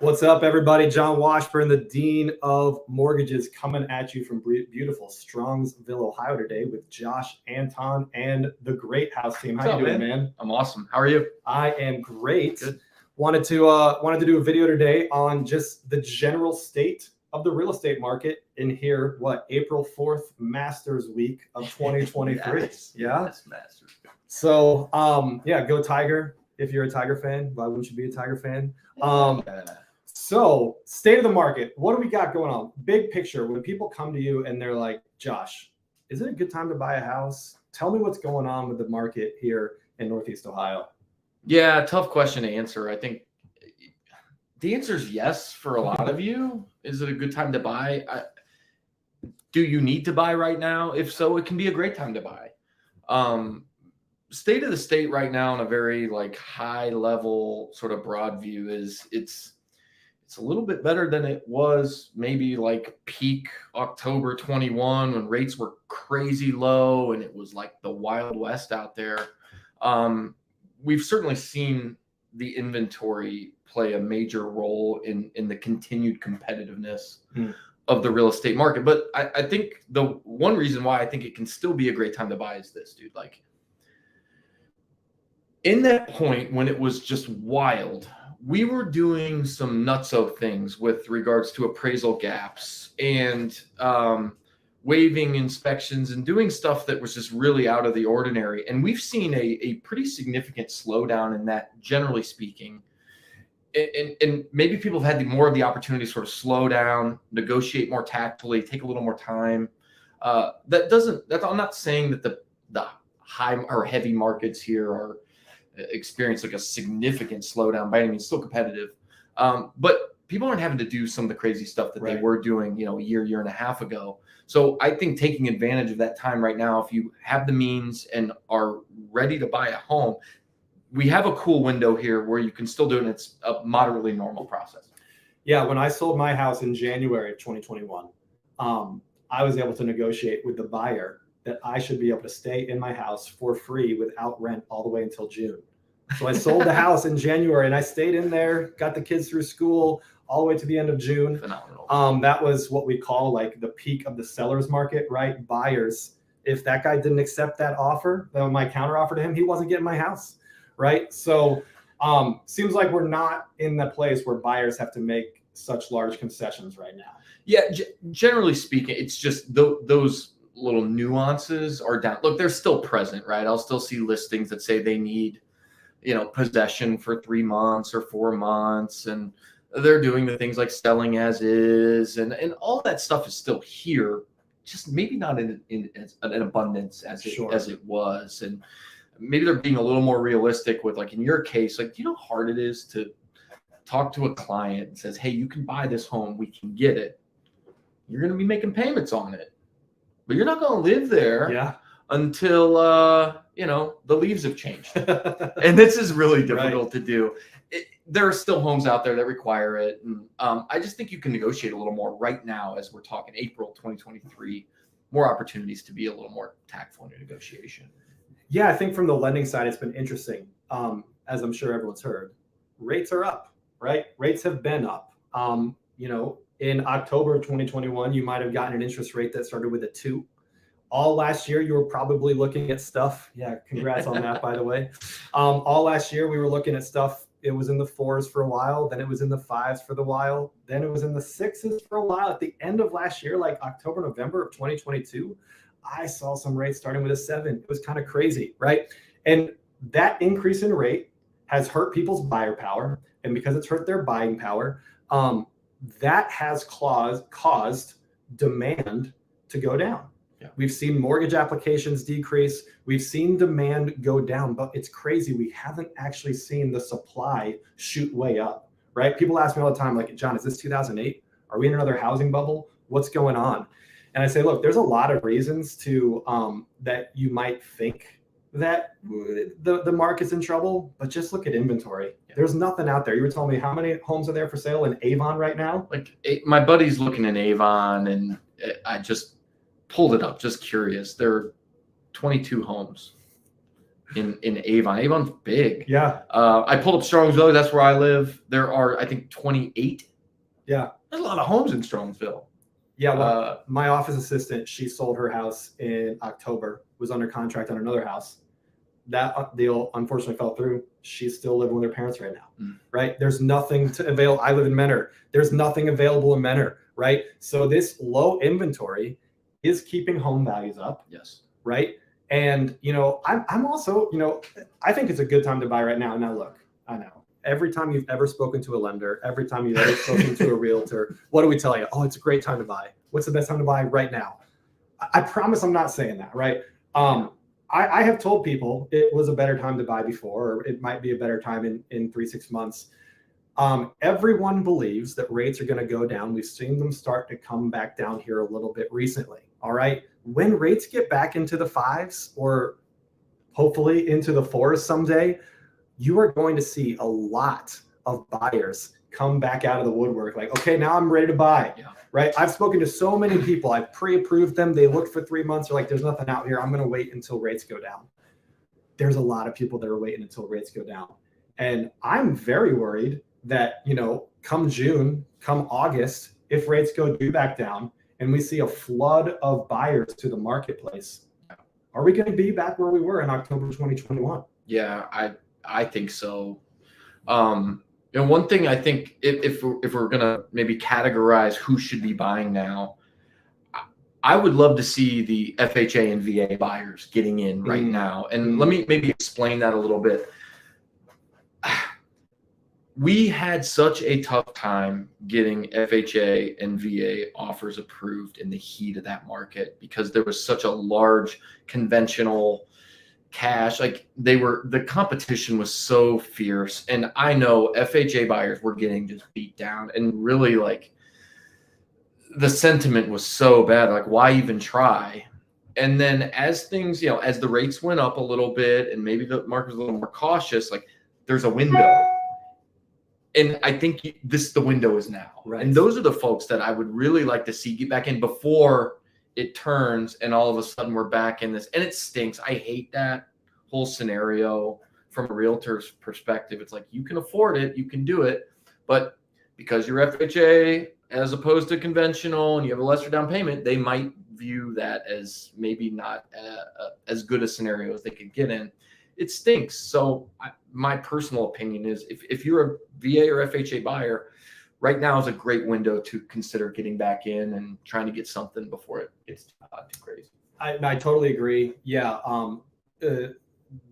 What's up, everybody? John Washburn, the Dean of Mortgages, coming at you from beautiful Strongsville, Ohio today with Josh, Anton, and the Greathouse team. How you doing, man? I'm awesome. How are you? I am great. Good. Wanted to do a video today on just the general state of the real estate market in here. April 4th, Masters Week of 2023. Yes. Yeah. Yes, Masters. So, go Tiger. If you're a Tiger fan, why wouldn't you be a Tiger fan? So, state of the market. What do we got going on? Big picture. When people come to you and they're like, Josh, is it a good time to buy a house? Tell me what's going on with the market here in Northeast Ohio. Yeah, tough question to answer. I think the answer is yes for a lot of you. Is it a good time to buy? Do you need to buy right now? If so, it can be a great time to buy. State of the state right now, in a very high level sort of broad view, is it's a little bit better than it was maybe peak October 21 when rates were crazy low and it was like the Wild West out there. We've certainly seen the inventory play a major role in the continued competitiveness of the real estate market. But I think the one reason why I think it can still be a great time to buy is this, dude. In that point when it was just wild, we were doing some nutso things with regards to appraisal gaps and waiving inspections and doing stuff that was just really out of the ordinary. And we've seen a pretty significant slowdown in that, generally speaking. And maybe people have had more of the opportunity to sort of slow down, negotiate more tactfully, take a little more time. I'm not saying that the high or heavy markets here are experience a significant slowdown by any means, still competitive. But people aren't having to do some of the crazy stuff that they were doing, a year and a half ago. So I think taking advantage of that time right now, if you have the means and are ready to buy a home, we have a cool window here where you can still do it, and it's a moderately normal process. Yeah, when I sold my house in January of 2021, I was able to negotiate with the buyer that I should be able to stay in my house for free without rent all the way until June. So I sold the house in January and I stayed in there, got the kids through school all the way to the end of June. Phenomenal. That was what we call the peak of the seller's market, right? Buyers, if that guy didn't accept that offer, my counter offer to him, he wasn't getting my house, right? So seems like we're not in the place where buyers have to make such large concessions right now. Yeah, generally speaking, it's just those little nuances are down. Look, they're still present, right? I'll still see listings that say they need, possession for 3 months or 4 months, and they're doing the things like selling as is, and all that stuff is still here, just maybe not in an abundance as it was. And maybe they're being a little more realistic with, in your case, do you know how hard it is to talk to a client and says, hey, you can buy this home, we can get it. You're going to be making payments on it, but you're not going to live there until, the leaves have changed. And this is really difficult to do. There are still homes out there that require it. And I just think you can negotiate a little more right now as we're talking April 2023, more opportunities to be a little more tactful in your negotiation. Yeah, I think from the lending side, it's been interesting. As I'm sure everyone's heard, rates are up, right? Rates have been up. In October of 2021, you might have gotten an interest rate that started with a 2. All last year, you were probably looking at stuff. Yeah, congrats on that, by the way. All last year, we were looking at stuff. It was in the 4s for a while. Then it was in the 5s for the while. Then it was in the 6s for a while. At the end of last year, October, November of 2022, I saw some rates starting with a 7. It was kind of crazy, right? And that increase in rate has hurt people's buyer power. And because it's hurt their buying power, that has caused demand to go down. Yeah. We've seen mortgage applications decrease. We've seen demand go down, but it's crazy. We haven't actually seen the supply shoot way up, right? People ask me all the time, John, is this 2008? Are we in another housing bubble? What's going on? And I say, look, there's a lot of reasons to that you might think that the market's in trouble, but just look at inventory. Yeah. There's nothing out there. You were telling me how many homes are there for sale in Avon right now? My buddy's looking in Avon, and I just pulled it up, just curious. There are 22 homes in Avon. Avon's big. Yeah. I pulled up Strongsville. That's where I live. There are, I think, 28. Yeah. There's a lot of homes in Strongsville. Yeah. Well, my office assistant, she sold her house in October, was under contract on another house. That deal unfortunately fell through. She's still living with her parents right now, right? There's nothing to avail. I live in Menor. There's nothing available in Menor, right? So this low inventory is keeping home values up. Yes. Right. And, I'm also, I think it's a good time to buy right now. Now, look, I know every time you've ever spoken to a lender, every time you've ever spoken to a realtor, what do we tell you? Oh, it's a great time to buy. What's the best time to buy right now? I promise I'm not saying that, right? I have told people it was a better time to buy before, or it might be a better time in 3-6 months. Everyone believes that rates are going to go down. We've seen them start to come back down here a little bit recently. All right. When rates get back into the 5s, or hopefully into the 4s someday, you are going to see a lot of buyers come back out of the woodwork. Like, okay, now I'm ready to buy. Yeah. Right. I've spoken to so many people. I've pre-approved them. They looked for 3 months. They're like, there's nothing out here. I'm going to wait until rates go down. There's a lot of people that are waiting until rates go down. And I'm very worried that, come June, come August, if rates go back down and we see a flood of buyers to the marketplace, are we going to be back where we were in October 2021? Yeah, I think so. One thing I think, if we're gonna maybe categorize who should be buying now, I would love to see the FHA and VA buyers getting in right now. And let me maybe explain that a little bit. We had such a tough time getting FHA and VA offers approved in the heat of that market because there was such a large conventional cash. Like the competition was so fierce. And I know FHA buyers were getting just beat down, and really like the sentiment was so bad. Like, why even try? And then as things, as the rates went up a little bit and maybe the market was a little more cautious, like there's a window. And I think the window is now. Right. And those are the folks that I would really like to see get back in before it turns and all of a sudden we're back in this. And it stinks. I hate that whole scenario from a realtor's perspective. It's like, you can afford it, you can do it, but because you're FHA as opposed to conventional and you have a lesser down payment, they might view that as maybe not as good a scenario as they could get in. It stinks. So my personal opinion is if you're a VA or FHA buyer, right now is a great window to consider getting back in and trying to get something before it gets too crazy. I totally agree. Yeah. The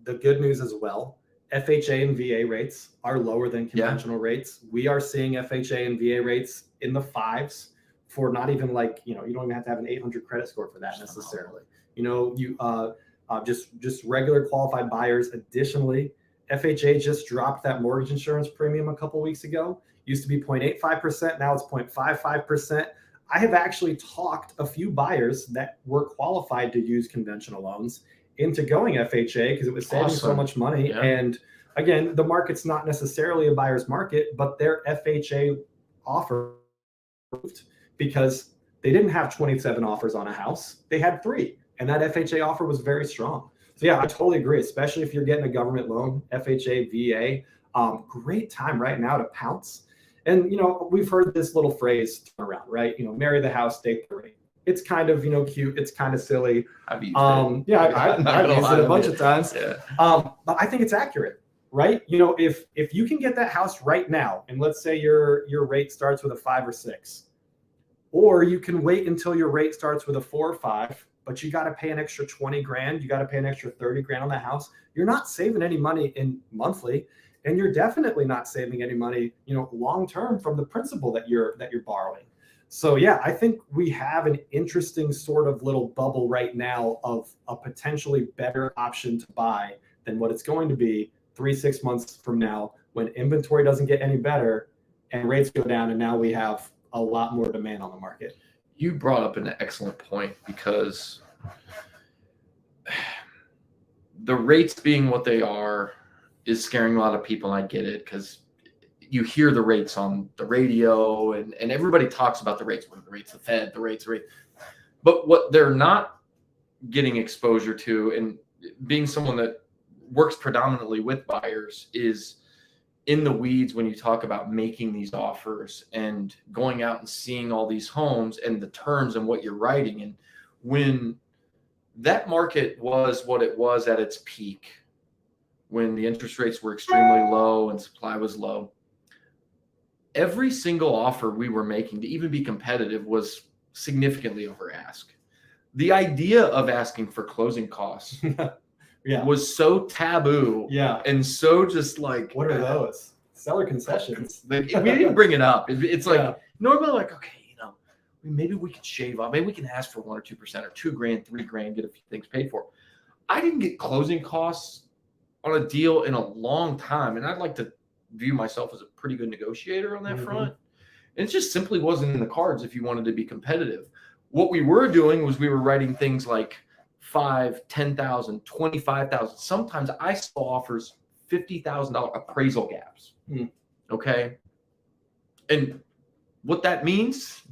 good news as well, FHA and VA rates are lower than conventional rates. We are seeing FHA and VA rates in the 5s for not even like, you don't even have to have an 800 credit score for that necessarily. Just regular qualified buyers. Additionally, FHA just dropped that mortgage insurance premium a couple weeks ago. Used to be 0.85%. Now it's 0.55%. I have actually talked a few buyers that were qualified to use conventional loans into going FHA because it was saving so much money. Yeah. And again, the market's not necessarily a buyer's market, but their FHA offer because they didn't have 27 offers on a house. They had 3. And that FHA offer was very strong. So yeah, I totally agree, especially if you're getting a government loan, FHA, VA, great time right now to pounce. And, we've heard this little phrase around, right? Marry the house, date the rate. It's kind of, cute. It's kind of silly. I've used it. Yeah, I've used it a bunch of times. Yeah. But I think it's accurate, right? If you can get that house right now, and let's say your rate starts with a 5 or 6, or you can wait until your rate starts with a 4 or 5, but you got to pay an extra 20 grand. You got to pay an extra 30 grand on that house. You're not saving any money in monthly, and you're definitely not saving any money, long-term from the principal that you're borrowing. So yeah, I think we have an interesting sort of little bubble right now of a potentially better option to buy than what it's going to be 3-6 months from now when inventory doesn't get any better and rates go down, and now we have a lot more demand on the market. You brought up an excellent point because the rates being what they are is scaring a lot of people. And I get it because you hear the rates on the radio and everybody talks about the rates, the rates, the Fed, the rates. But what they're not getting exposure to, and being someone that works predominantly with buyers is in the weeds when you talk about making these offers and going out and seeing all these homes and the terms and what you're writing. And when that market was what it was at its peak, when the interest rates were extremely low and supply was low, every single offer we were making to even be competitive was significantly over ask. The idea of asking for closing costs was so taboo. And so just like, what are those? Seller concessions. We didn't bring it up. It's like, normally like, okay, maybe we could shave off. Maybe we can ask for 1 or 2% or $2,000, $3,000, get a few things paid for. I didn't get closing costs on a deal in a long time. And I'd like to view myself as a pretty good negotiator on that front. And it just simply wasn't in the cards if you wanted to be competitive. What we were doing was we were writing things like $5,000, $10,000, $25,000. Sometimes I saw offers $50,000 appraisal gaps. Okay. And what that means,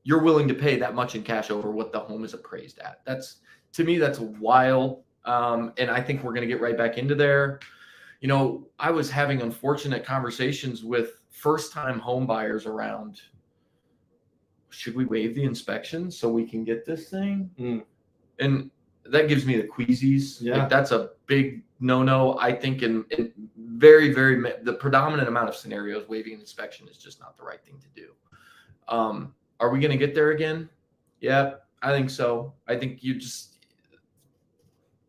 you're willing to pay that much in cash over what the home is appraised at. That's, to me, that's wild. And I think we're going to get right back into there. I was having unfortunate conversations with first-time home buyers around, should we waive the inspection so we can get this thing? And that gives me the queasies. Like, that's a big no-no. I think in very, very, the predominant amount of scenarios, waiving an inspection is just not the right thing to do. Are we going to get there again? Yeah, I think so. I think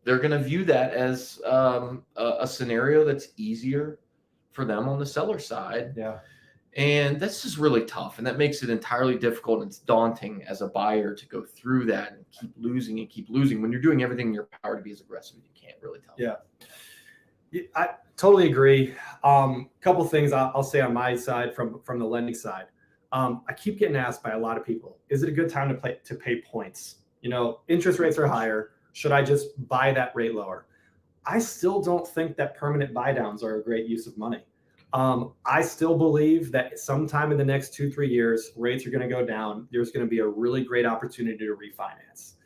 they're going to view that as a scenario that's easier for them on the seller side. And that's just really tough. And that makes it entirely difficult. And it's daunting as a buyer to go through that and keep losing. When you're doing everything in your power to be as aggressive as you can't really tell. I totally agree. Couple things I'll say on my side from the lending side. I keep getting asked by a lot of people, is it a good time to pay points? Interest rates are higher. Should I just buy that rate lower? I still don't think that permanent buy downs are a great use of money. I still believe that sometime in the next 2-3 years, rates are going to go down. There's going to be a really great opportunity to refinance.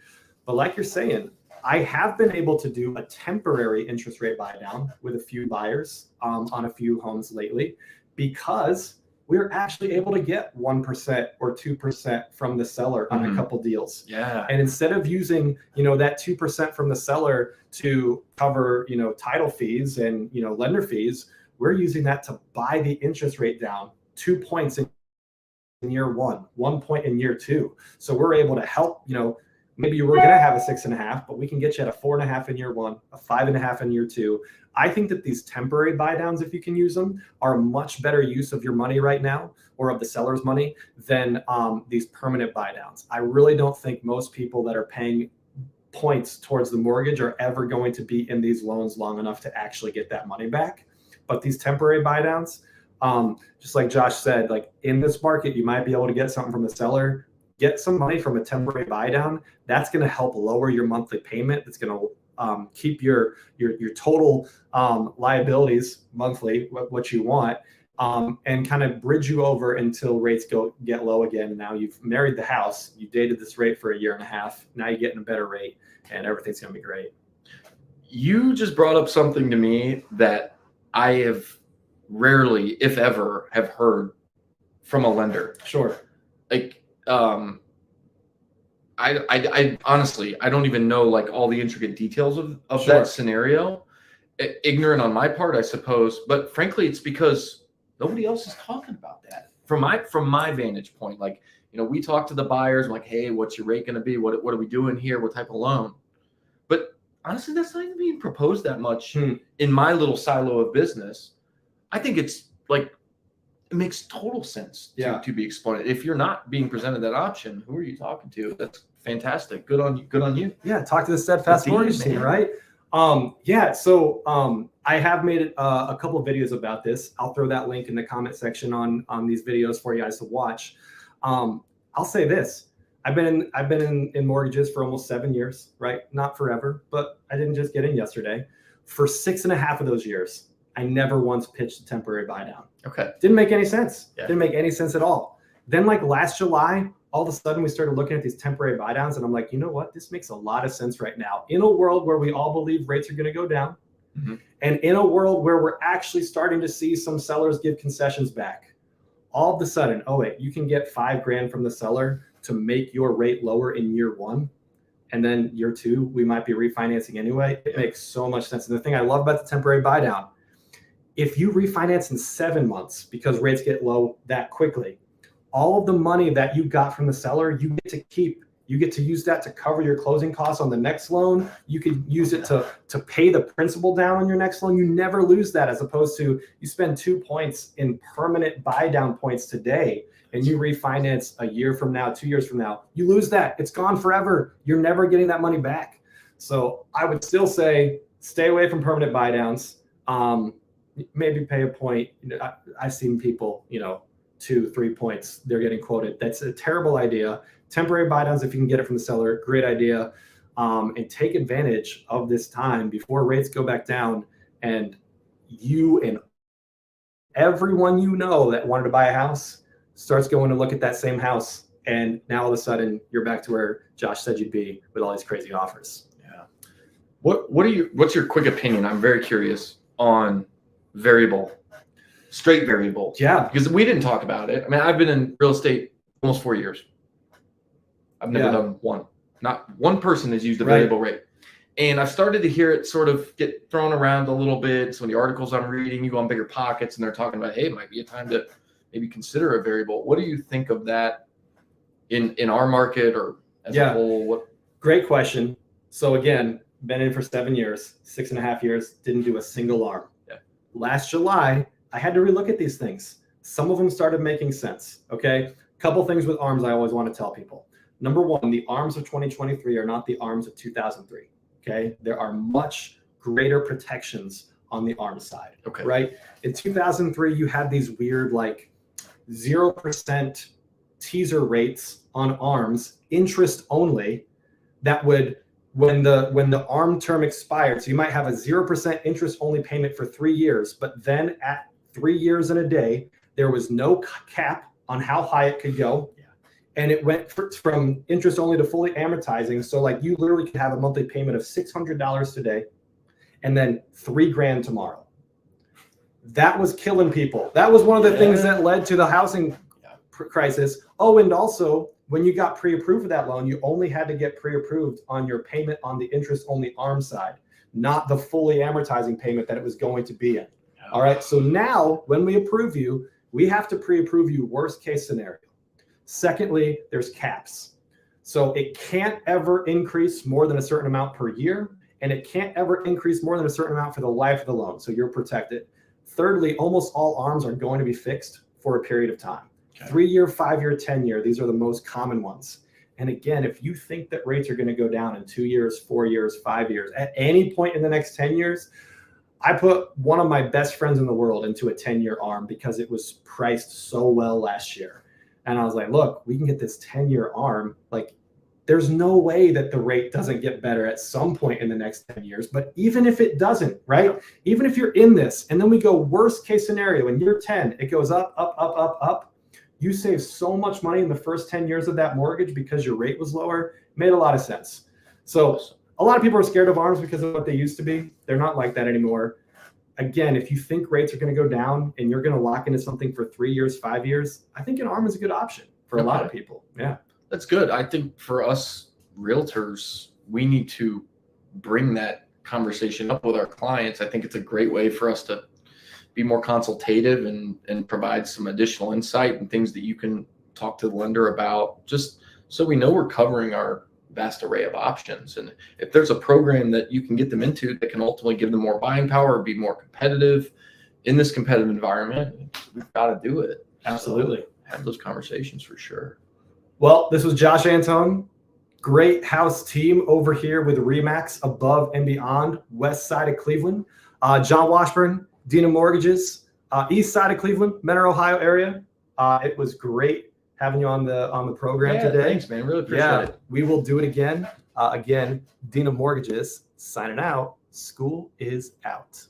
But like you're saying, I have been able to do a temporary interest rate buy down with a few buyers on a few homes lately, because we're actually able to get 1% or 2% from the seller on a couple deals. And instead of using, that 2% from the seller to cover, title fees and, lender fees, we're using that to buy the interest rate down 2 points in year 1 point in year 2. So we're able to help, maybe you were going to have a 6.5, but we can get you at a 4.5 in year 1, a 5.5 in year 2. I think that these temporary buy downs, if you can use them, are a much better use of your money right now, or of the seller's money, than these permanent buy downs. I really don't think most people that are paying points towards the mortgage are ever going to be in these loans long enough to actually get that money back. But these temporary buy downs, just like Josh said, like in this market, you might be able to get something from the seller, get some money from a temporary buy down. That's going to help lower your monthly payment. It's going to keep your total liabilities monthly, what you want, and kind of bridge you over until rates get low again. Now you've married the house, you dated this rate for 1.5 years. Now you're getting a better rate, and everything's going to be great. You just brought up something to me that I have rarely, if ever, have heard from a lender. Like, I honestly, I don't even know like all the intricate details of that scenario. Ignorant on my part, I suppose, but frankly, it's because nobody else is talking about that. From my vantage point, like, we talk to the buyers, I'm like, hey, what's your rate going to be? What are we doing here? What type of loan? But honestly, that's not even being proposed that much in my little silo of business. I think it's like, it makes total sense to be exploited. If you're not being presented that option, who are you talking to? That's fantastic. Good on you. Yeah. Talk to the Steadfast Mortgage team, right? So I have made a couple of videos about this. I'll throw that link in the comment section on these videos for you guys to watch. I'll say this. I've been in mortgages for almost 7 years, right? Not forever, but I didn't just get in yesterday. For 6.5 of those years, I never once pitched a temporary buy down. Okay. Didn't make any sense. Didn't make any sense at all. Then like last July, all of a sudden we started looking at these temporary buy downs, and I'm like, you know what? This makes a lot of sense right now. In a world where we all believe rates are going to go down, Mhm. And in a world where we're actually starting to see some sellers give concessions back, all of a sudden, oh wait, you can get $5,000 from the seller to make your rate lower in year one. And then year two, we might be refinancing anyway. It makes so much sense. And the thing I love about the temporary buy down, if you refinance in 7 months because rates get low that quickly, all of the money that you got from the seller, you get to keep. You get to use that to cover your closing costs on the next loan. You could use it to pay the principal down on your next loan. You never lose that, as opposed to you spend 2 points in permanent buy down points today and you refinance a year from now, 2 years from now, you lose that. It's gone forever. You're never getting that money back. So I would still say stay away from permanent buy downs. Maybe pay a point. I've seen people, 2-3 points, they're getting quoted. That's a terrible idea. Temporary buy downs, if you can get it from the seller, great idea. And take advantage of this time before rates go back down, and you and everyone that wanted to buy a house starts going to look at that same house. And now all of a sudden you're back to where Josh said you'd be with all these crazy offers. Yeah. What's your quick opinion? I'm very curious on straight variable. Yeah. Because we didn't talk about it. I mean, I've been in real estate almost 4 years. I've never done one. Not one person has used a variable rate. And I've started to hear it sort of get thrown around a little bit. So in the articles I'm reading, you go on Bigger Pockets and they're talking about, hey, it might be a time to maybe consider a variable. What do you think of that in our market or as a whole? Great question. So again, been in for 7 years, 6.5 years, didn't do a single ARM. Yeah. Last July, I had to relook at these things. Some of them started making sense. Okay. Couple things with ARMs I always want to tell people. Number one, the ARMs of 2023 are not the ARMs of 2003. Okay. There are much greater protections on the ARM side. Okay. Right. In 2003, you had these weird 0% teaser rates on ARMs, interest only, that would, when the ARM term expired, so you might have a 0% interest only payment for 3 years, but then at 3 years and a day, there was no cap on how high it could go. Yeah. And it went from interest only to fully amortizing. So you literally could have a monthly payment of $600 today and then $3,000 tomorrow. That was killing people. That was one of the things that led to the housing crisis. Oh, and also when you got pre-approved for that loan, you only had to get pre-approved on your payment on the interest only ARM side, not the fully amortizing payment that it was going to be in. All right. So now when we approve you, we have to pre-approve you worst case scenario. Secondly, there's caps. So it can't ever increase more than a certain amount per year, and it can't ever increase more than a certain amount for the life of the loan. So you're protected. Thirdly, almost all ARMs are going to be fixed for a period of time. 3-year, 5-year, 10-year. These are the most common ones. And again, if you think that rates are going to go down in 2 years, 4 years, 5 years, at any point in the next 10 years, I put one of my best friends in the world into a 10-year ARM because it was priced so well last year. And I was like, look, we can get this 10-year ARM. There's no way that the rate doesn't get better at some point in the next 10 years. But even if it doesn't, right? Even if you're in this and then we go worst case scenario in year 10, it goes up, up, up, up, up. You save so much money in the first 10 years of that mortgage because your rate was lower. Made a lot of sense. So a lot of people are scared of ARMs because of what they used to be. They're not like that anymore. Again, if you think rates are going to go down and you're going to lock into something for 3 years, 5 years, I think an ARM is a good option for a lot of people. Yeah. That's good. I think for us realtors, we need to bring that conversation up with our clients. I think it's a great way for us to be more consultative and provide some additional insight and things that you can talk to the lender about, just so we know we're covering our vast array of options. And if there's a program that you can get them into that can ultimately give them more buying power or be more competitive in this competitive environment, we've got to do it. Absolutely. So have those conversations for sure. Well, this was Josh Anton, great house team over here with Remax Above and Beyond, west side of Cleveland. John Washburn, Dina Mortgages, east side of Cleveland, Mentor, Ohio area. It was great having you on the program today. Thanks, man. Really appreciate it. We will do it again. Again, Dina Mortgages signing out. School is out.